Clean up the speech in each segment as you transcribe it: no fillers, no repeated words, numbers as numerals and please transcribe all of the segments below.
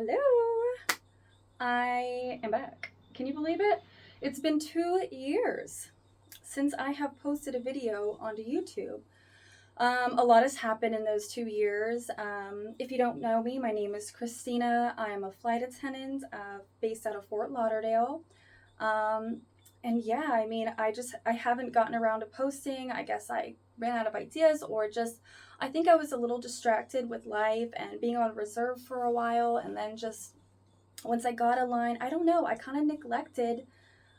Hello! I am back. Can you believe it? It's been 2 years since I have posted a video onto YouTube. A lot has happened in those 2 years. If you don't know me, my name is Christina. I am a flight attendant based out of Fort Lauderdale. Um, and yeah, I haven't gotten around to posting. I guess I ran out of ideas, or just I think I was a little distracted with life and being on reserve for a while, and then just once I got a line, I don't know, I kind of neglected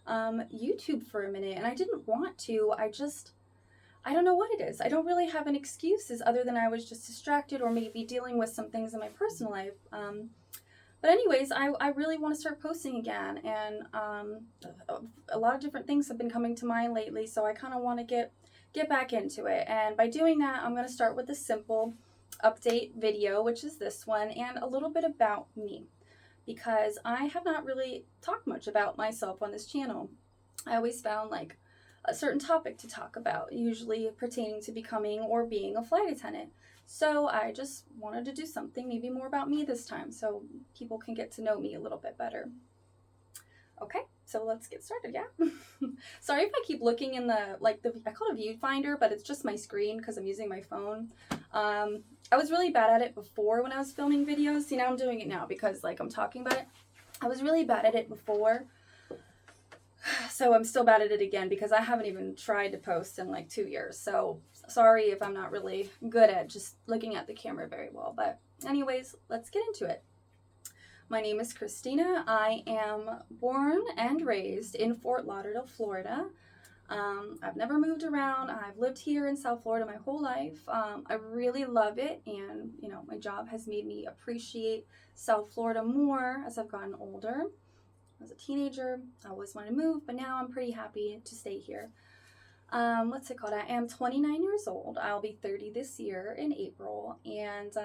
YouTube for a minute, and I didn't want to. I don't know what it is. I don't really have an excuses other than I was just distracted or maybe dealing with some things in my personal life. But anyways, I really want to start posting again, and a lot of different things have been coming to mind lately, so I kind of want to get back into it. And by doing that, I'm going to start with a simple update video, which is this one, and a little bit about me, because I have not really talked much about myself on this channel. I always found like a certain topic to talk about, usually pertaining to becoming or being a flight attendant. So I just wanted to do something maybe more about me this time so people can get to know me a little bit better. Okay, so let's get started, yeah? Sorry if I keep looking in I call it a viewfinder, but it's just my screen because I'm using my phone. I was really bad at it before when I was filming videos. See, now I'm doing it now because I'm talking about it. I was really bad at it before, so I'm still bad at it again because I haven't even tried to post in 2 years. So sorry if I'm not really good at just looking at the camera very well. But anyways, let's get into it. My name is Christina. I am born and raised in Fort Lauderdale, Florida. I've never moved around. I've lived here in South Florida my whole life. I really love it, and my job has made me appreciate South Florida more as I've gotten older. As a teenager, I always wanted to move, but now I'm pretty happy to stay here. What's it called? I am 29 years old. I'll be 30 this year in April, and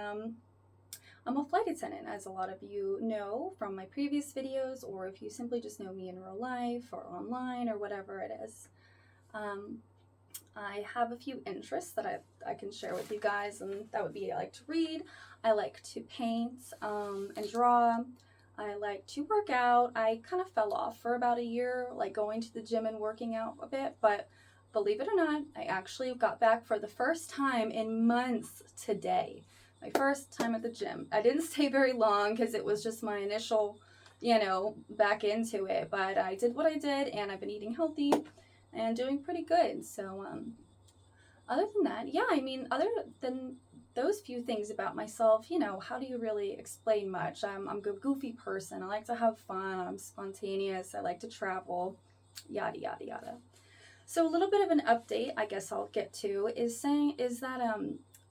I'm a flight attendant, as a lot of you know from my previous videos, or if you simply just know me in real life or online or whatever it is. I have a few interests that I can share with you guys, and that would be I like to read, I like to paint and draw, I like to work out. I kind of fell off for about a year, going to the gym and working out a bit, but believe it or not, I actually got back for the first time in months today. My first time at the gym. I didn't stay very long because it was just my initial, back into it, but I did what I did, and I've been eating healthy and doing pretty good. So other than that, yeah, other than those few things about myself, how do you really explain much? I'm a goofy person. I like to have fun. I'm spontaneous. I like to travel, yada yada yada. So a little bit of an update, I guess I'll get to, is that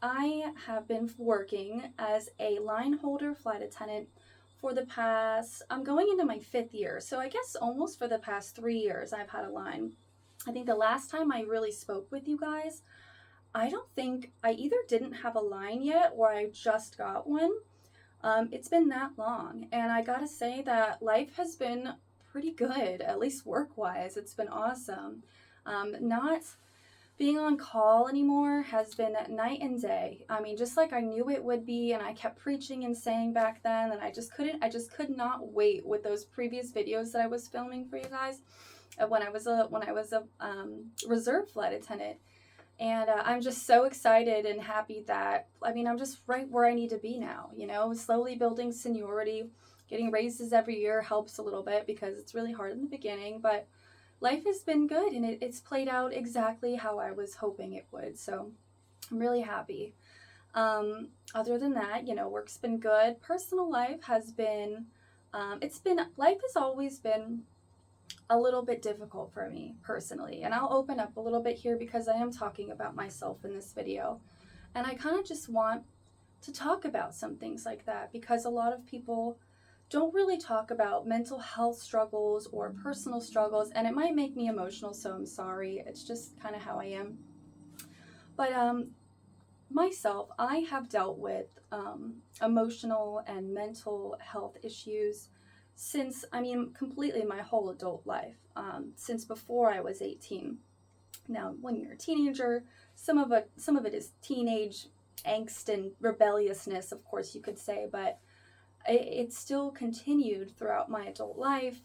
I have been working as a line holder flight attendant for the past, I'm going into my 5th year, so I guess almost for the past 3 years I've had a line. I think the last time I really spoke with you guys, I don't think I either didn't have a line yet or I just got one. It's been that long, and I gotta say that life has been pretty good, at least work-wise. It's been awesome. Not being on call anymore has been night and day. Just like I knew it would be, and I kept preaching and saying back then, and I just could not wait with those previous videos that I was filming for you guys when I was a reserve flight attendant. And I'm just so excited and happy that, I'm just right where I need to be now, slowly building seniority. Getting raises every year helps a little bit because it's really hard in the beginning, but life has been good, and it's played out exactly how I was hoping it would, so I'm really happy. Other than that, work's been good. Personal life has been, life has always been a little bit difficult for me personally, and I'll open up a little bit here because I am talking about myself in this video, and I kind of just want to talk about some things like that because a lot of people don't really talk about mental health struggles or personal struggles, and it might make me emotional, so I'm sorry. It's just kind of how I am. But myself, I have dealt with emotional and mental health issues since, completely my whole adult life, since before I was 18. Now, when you're a teenager, some of it is teenage angst and rebelliousness, of course you could say, but it still continued throughout my adult life,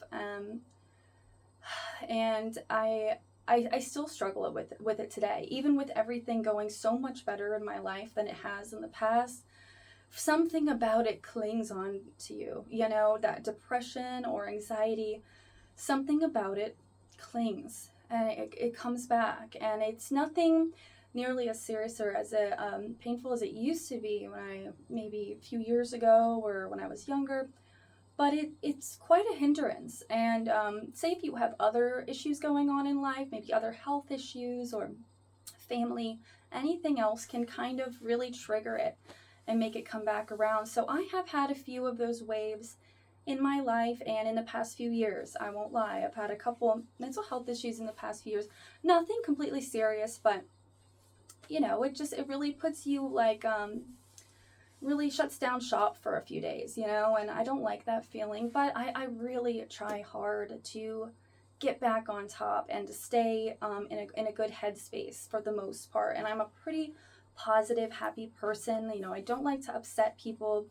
and I still struggle with it today, even with everything going so much better in my life than it has in the past. Something about it clings on to you, that depression or anxiety, something about it clings, and it comes back, and it's nothing nearly as serious or as painful as it used to be maybe a few years ago or when I was younger, but it's quite a hindrance. And say if you have other issues going on in life, maybe other health issues or family, anything else can kind of really trigger it and make it come back around. So I have had a few of those waves in my life, and in the past few years, I won't lie, I've had a couple mental health issues in the past few years. Nothing completely serious, but it really puts you like really shuts down shop for a few days, and I don't like that feeling, but I really try hard to get back on top and to stay in a good headspace for the most part. And I'm a pretty positive, happy person. I don't like to upset people.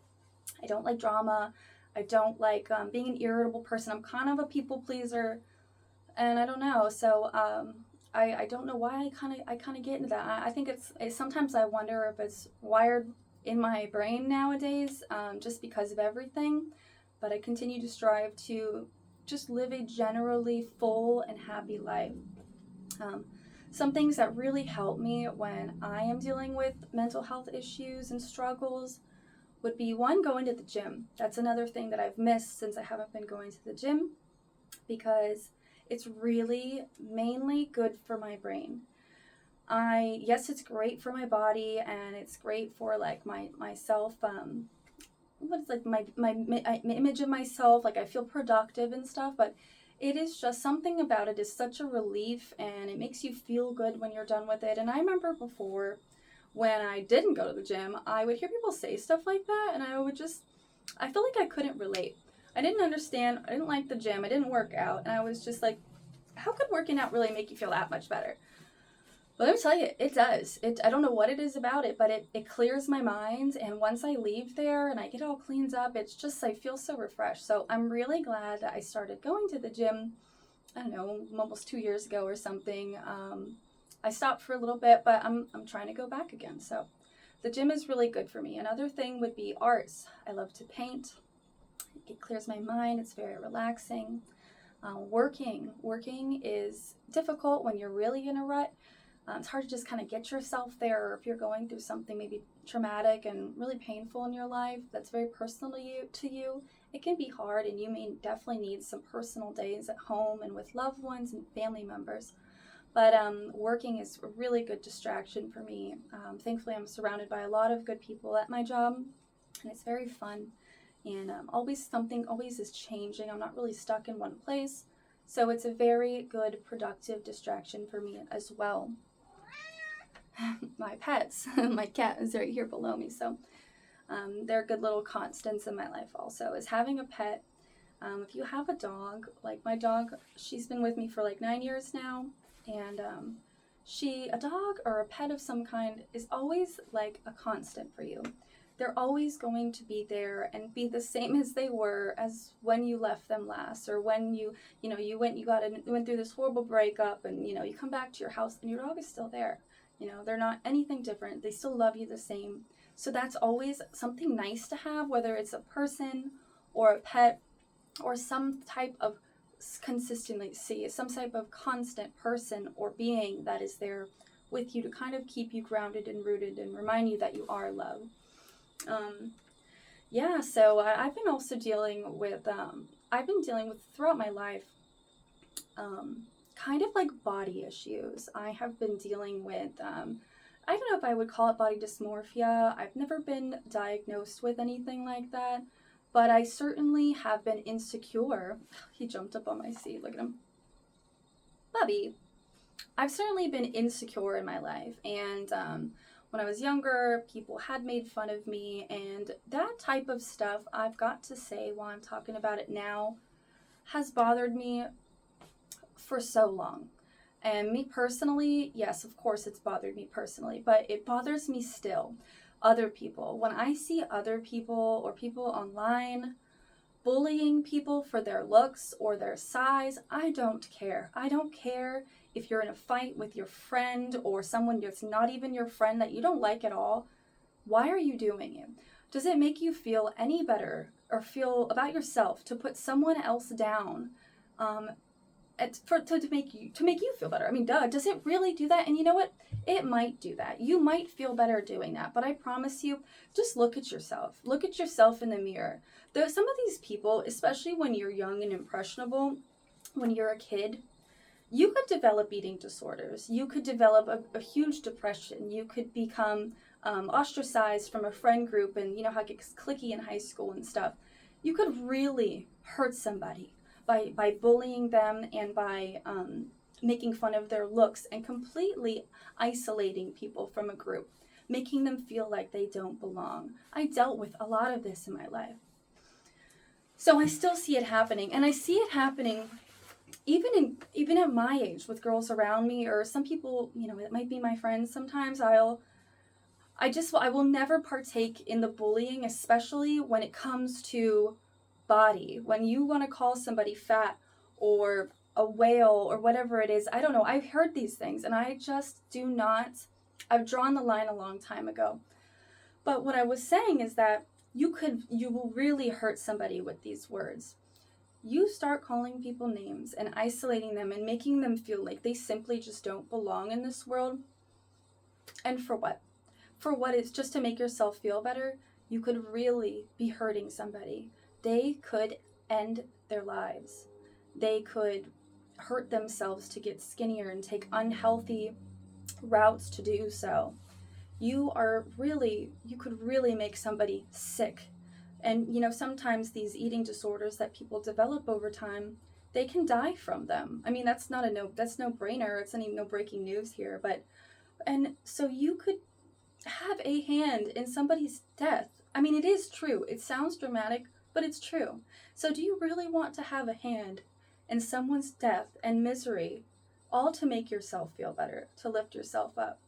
I don't like drama. I don't like being an irritable person. I'm kind of a people pleaser, and I don't know. So I don't know why I kind of get into that. I think it's sometimes I wonder if it's wired in my brain nowadays, just because of everything. But I continue to strive to just live a generally full and happy life. Some things that really help me when I am dealing with mental health issues and struggles would be, one, going to the gym. That's another thing that I've missed since I haven't been going to the gym, because it's really mainly good for my brain. Yes, it's great for my body, and it's great for like myself, what's like my image of myself, like I feel productive and stuff, but it is just something about it is such a relief, and it makes you feel good when you're done with it. And I remember before, when I didn't go to the gym, I would hear people say stuff like that, and I felt like I couldn't relate. I didn't understand. I didn't like the gym. I didn't work out, and I was just like, how could working out really make you feel that much better? But let me tell you, it does. I don't know what it is about it, but it clears my mind. And once I leave there and I get all cleaned up, it's just, I feel so refreshed. So I'm really glad that I started going to the gym, I don't know, almost 2 years ago or something. I stopped for a little bit, but I'm trying to go back again. So the gym is really good for me. Another thing would be arts. I love to paint. It clears my mind. It's very relaxing. Working is difficult when you're really in a rut. It's hard to just kind of get yourself there, or if you're going through something maybe traumatic and really painful in your life that's very personal to you, it can be hard, and you may definitely need some personal days at home and with loved ones and family members. But working is a really good distraction for me. Thankfully, I'm surrounded by a lot of good people at my job, and it's very fun. And something always is changing. I'm not really stuck in one place. So it's a very good, productive distraction for me as well. My pets, my cat is right here below me. So they're good little constants in my life also, is having a pet. If you have a dog, like my dog, she's been with me for like 9 years now. And a dog or a pet of some kind is always like a constant for you. They're always going to be there and be the same as they were as when you left them last, or when you went through this horrible breakup, and you come back to your house and your dog is still there. They're not anything different. They still love you the same. So that's always something nice to have, whether it's a person or a pet or some type of consistency, some type of constant person or being that is there with you to kind of keep you grounded and rooted and remind you that you are loved. So I've been also dealing with throughout my life, kind of like body issues. I have been dealing with, I don't know if I would call it body dysmorphia. I've never been diagnosed with anything like that, but I certainly have been insecure. He jumped up on my seat. Look at him. Bubby. I've certainly been insecure in my life, and when I was younger, people had made fun of me, and that type of stuff, I've got to say, while I'm talking about it now, has bothered me for so long. And me personally, yes, of course it's bothered me personally, but it bothers me still. other people. When I see other people or people online bullying people for their looks or their size, I don't care. I don't care if you're in a fight with your friend or someone that's not even your friend that you don't like at all. Why are you doing it? Does it make you feel any better or feel about yourself to put someone else down to make you feel better? I mean, duh, does it really do that? And you know what? It might do that. You might feel better doing that, but I promise you, just look at yourself. Look at yourself in the mirror. Some of these people, especially when you're young and impressionable, when you're a kid, you could develop eating disorders. You could develop a huge depression. You could become ostracized from a friend group, and you know how it gets cliquey in high school and stuff. You could really hurt somebody by bullying them and by making fun of their looks and completely isolating people from a group, making them feel like they don't belong. I dealt with a lot of this in my life. So I still see it happening, and I see it happening even at my age with girls around me, or some people, you know, it might be my friends. Sometimes I will never partake in the bullying, especially when it comes to body. When you want to call somebody fat or a whale or whatever it is, I don't know. I've heard these things and I just do not. I've drawn the line a long time ago. But what I was saying is that you will really hurt somebody with these words. You start calling people names and isolating them and making them feel like they simply just don't belong in this world. And for what? For what? It's just to make yourself feel better. You could really be hurting somebody. They could end their lives. They could hurt themselves to get skinnier and take unhealthy routes to do so. You could really make somebody sick. And you know, sometimes these eating disorders that people develop over time, they can die from them. I mean, that's no brainer. It's no breaking news here, and so you could have a hand in somebody's death. I mean, it is true. It sounds dramatic, but it's true. So do you really want to have a hand in someone's death and misery, all to make yourself feel better, to lift yourself up?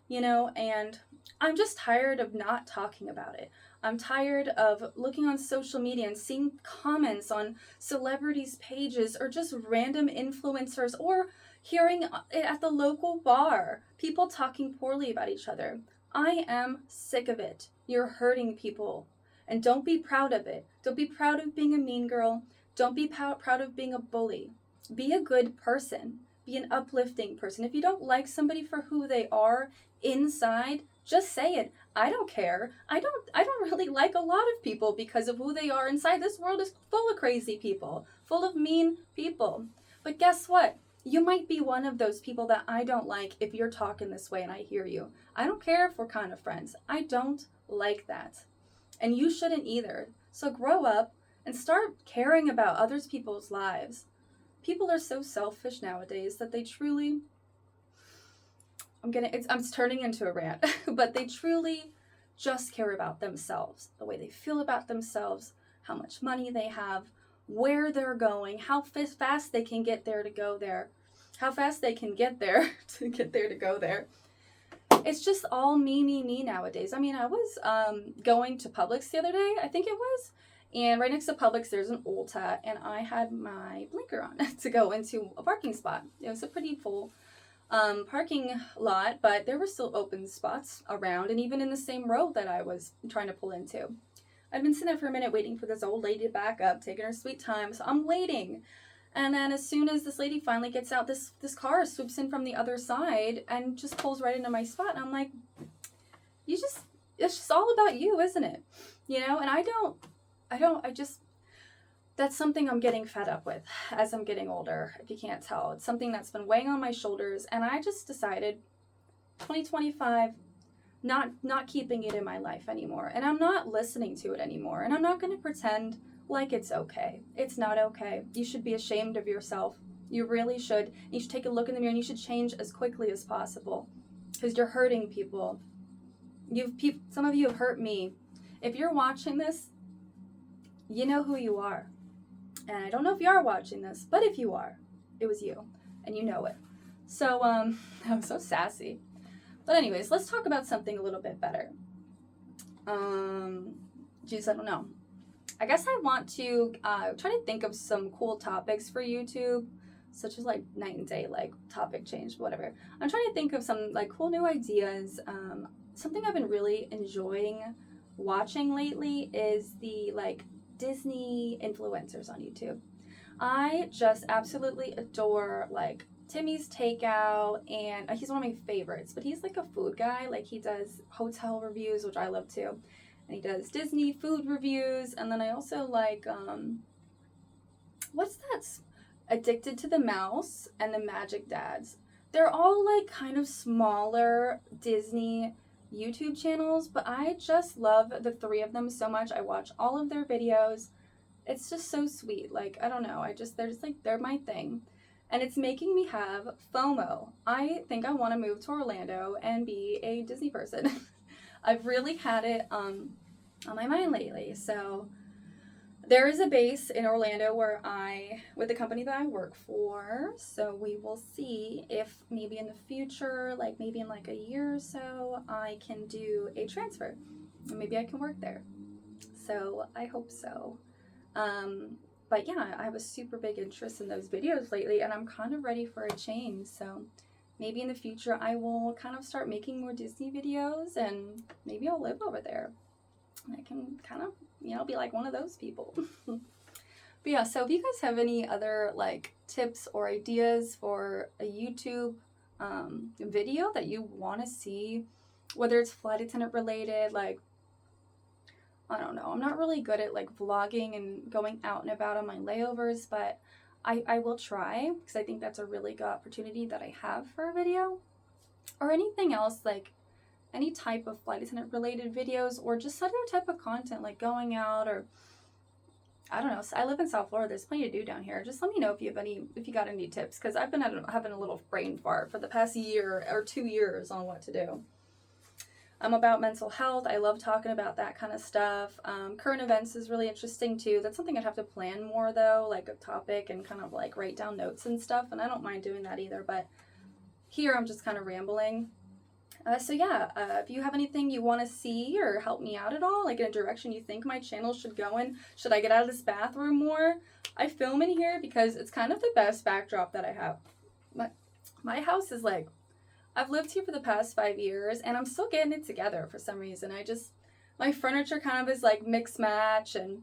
You know, and I'm just tired of not talking about it. I'm tired of looking on social media and seeing comments on celebrities' pages or just random influencers, or hearing it at the local bar, people talking poorly about each other. I am sick of it. You're hurting people. And don't be proud of it. Don't be proud of being a mean girl. Don't be proud of being a bully. Be a good person. Be an uplifting person. If you don't like somebody for who they are inside, just say it. I don't care. I don't really like a lot of people because of who they are inside. This world is full of crazy people, full of mean people. But guess what? You might be one of those people that I don't like if you're talking this way and I hear you. I don't care if we're kind of friends. I don't like that. And you shouldn't either. So grow up and start caring about other people's lives. People are so selfish nowadays that they truly, I'm turning into a rant, but they truly just care about themselves, the way they feel about themselves, how much money they have, where they're going, how fast they can get there to go there, how fast they can get there to get there to go there. It's just all me nowadays. I mean, I was going to Publix the other day, I think it was, and right next to Publix there's an Ulta, and I had my blinker on to go into a parking spot. It was a pretty full parking lot, but there were still open spots around, and even in the same road that I was trying to pull into. I'd been sitting there for a minute waiting for this old lady to back up, taking her sweet time, so I'm waiting. And then as soon as this lady finally gets out, this car swoops in from the other side and just pulls right into my spot. And I'm like, it's just all about you, isn't it? You know, and that's something I'm getting fed up with as I'm getting older, if you can't tell. It's something that's been weighing on my shoulders, and I just decided 2025, not keeping it in my life anymore. And I'm not listening to it anymore. And I'm not going to pretend like it's okay. It's not okay. You should be ashamed of yourself. You really should. You should take a look in the mirror and you should change as quickly as possible, because you're hurting people. Some of you have hurt me. If you're watching this, you know who you are. And I don't know if you are watching this, but if you are, it was you, and you know it. So, I'm so sassy. But anyways, let's talk about something a little bit better. Geez, I don't know. I guess I want to try to think of some cool topics for YouTube, such as like night and day, like topic change, whatever. I'm trying to think of some like cool new ideas. Something I've been really enjoying watching lately is the like Disney influencers on YouTube. I just absolutely adore like Timmy's Takeout, and he's one of my favorites, but he's like a food guy. Like he does hotel reviews, which I love too. And he does Disney food reviews, and then I also like what's that? Addicted to the Mouse and the Magic Dads. They're all like kind of smaller Disney YouTube channels, but I just love the three of them so much. I watch all of their videos. It's just so sweet. Like, I don't know. They're just like, they're my thing. And it's making me have FOMO. I think I want to move to Orlando and be a Disney person. I've really had it on my mind lately. So there is a base in Orlando with the company that I work for. So we will see if maybe in the future, like maybe in like a year or so, I can do a transfer. And maybe I can work there. So I hope so. But yeah, I have a super big interest in those videos lately, and I'm kind of ready for a change. So maybe in the future I will kind of start making more Disney videos, and maybe I'll live over there. I can kind of, be like one of those people. But yeah, so if you guys have any other like tips or ideas for a YouTube video that you want to see, whether it's flight attendant related, like I don't know. I'm not really good at like vlogging and going out and about on my layovers, but I will try because I think that's a really good opportunity that I have for a video. Or anything else, like any type of flight attendant related videos or just other type of content like going out, or I don't know. I live in South Florida. There's plenty to do down here. Just let me know if you got any tips, because I've been having a little brain fart for the past year or 2 years on what to do. I'm about mental health. I love talking about that kind of stuff. Current events is really interesting too. That's something I'd have to plan more though, like a topic and kind of like write down notes and stuff. And I don't mind doing that either, but here I'm just kind of rambling. So yeah, if you have anything you want to see or help me out at all, like in a direction you think my channel should go in, should I get out of this bathroom more? I film in here because it's kind of the best backdrop that I have. My house is like, I've lived here for the past 5 years and I'm still getting it together for some reason. My furniture kind of is like mix match, and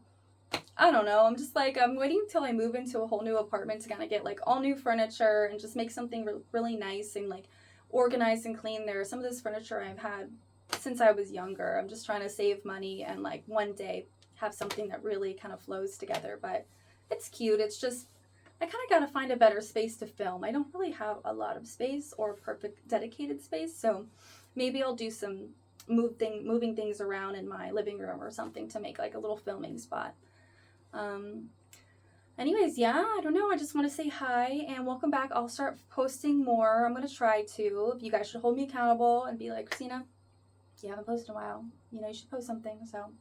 I don't know. I'm just like, I'm waiting until I move into a whole new apartment to kind of get like all new furniture and just make something really nice and like organized and clean there. Some of this furniture I've had since I was younger. I'm just trying to save money and like one day have something that really kind of flows together, but it's cute. It's just, I kind of got to find a better space to film. I don't really have a lot of space or perfect dedicated space, so maybe I'll do some moving things around in my living room or something to make like a little filming spot. Anyways, yeah, I don't know. I just want to say hi and welcome back. I'll start posting more. I'm going to try to. You guys should hold me accountable and be like, Christina, you haven't posted in a while. You should post something. So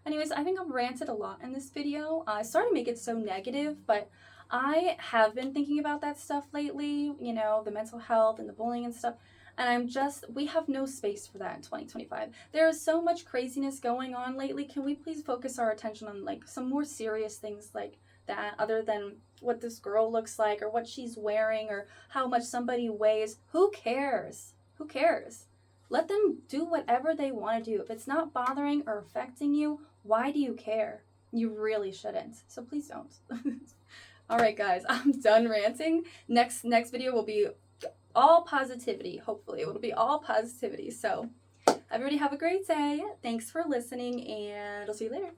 anyways, I think I've ranted a lot in this video. Sorry to make it so negative, but I have been thinking about that stuff lately, the mental health and the bullying and stuff. And we have no space for that in 2025. There is so much craziness going on lately. Can we please focus our attention on like some more serious things like that, other than what this girl looks like or what she's wearing or how much somebody weighs? Who cares? Who cares? Let them do whatever they want to do. If it's not bothering or affecting you, why do you care? You really shouldn't. So please don't. All right, guys, I'm done ranting. Next video will be all positivity. Hopefully, it'll be all positivity. So everybody have a great day. Thanks for listening, and I'll see you later.